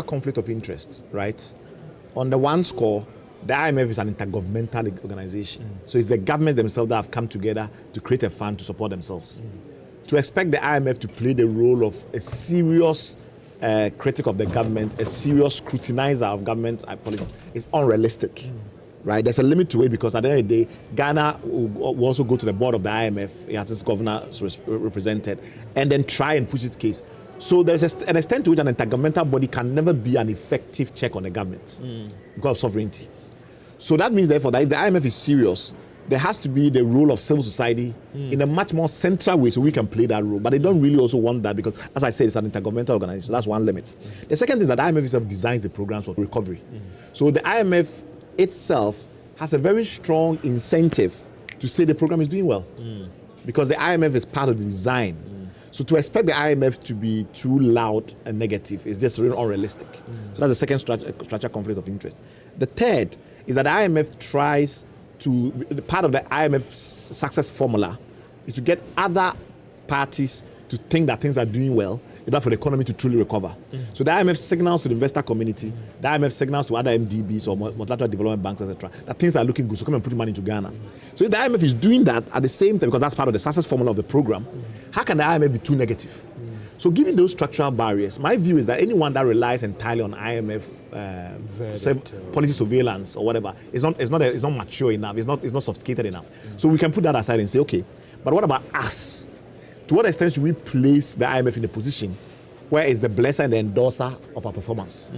conflict of interest, right? On the one score, the IMF is an intergovernmental organization. So it's the governments themselves that have come together to create a fund to support themselves. To expect the IMF to play the role of a serious critic of the government, a serious scrutinizer of government policy, is unrealistic. Right? There's a limit to it because at the end of the day, Ghana will also go to the board of the IMF, it has its governor represented, and then try and push its case. So there's an extent to which an intergovernmental body can never be an effective check on the government because of sovereignty. So that means, therefore, that if the IMF is serious, there has to be the role of civil society in a much more central way so we can play that role. But they don't really also want that because, as I said, it's an intergovernmental organization. So that's one limit. The second is that the IMF itself designs the programs for recovery. So the IMF itself has a very strong incentive to say the program is doing well because the IMF is part of the design. So to expect the IMF to be too loud and negative is just really unrealistic. So that's the second structural conflict of interest. The third is that the IMF tries to, part of the IMF's success formula is to get other parties to think that things are doing well in order for the economy to truly recover. So the IMF signals to the investor community, the IMF signals to other MDBs or multilateral development banks, etc., that things are looking good, so come and put money into Ghana. So if the IMF is doing that at the same time, because that's part of the success formula of the program, how can the IMF be too negative? So given those structural barriers, my view is that anyone that relies entirely on IMF policy surveillance or whatever is not mature enough, it's not sophisticated enough. So we can put that aside and say, okay, but what about us? To what extent should we place the IMF in a position where it's the blesser and the endorser of our performance,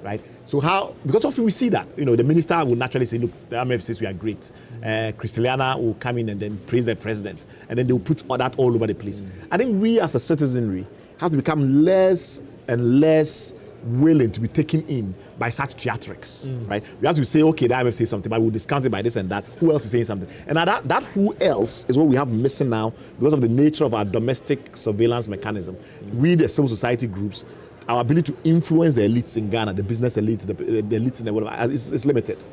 right? So how, because often we see that, the minister will naturally say, look, the IMF says we are great. Christeliana will come in and then praise the president, and then they'll put all that all over the place. I think we as a citizenry have to become less and less willing to be taken in by such theatrics, right? We have to say, okay, the IMF says something, but we'll discount it by this and that. Who else is saying something? And that who else is what we have missing now because of the nature of our domestic surveillance mechanism. We, the civil society groups, our ability to influence the elites in Ghana, the business elite, the elites in the world, is limited.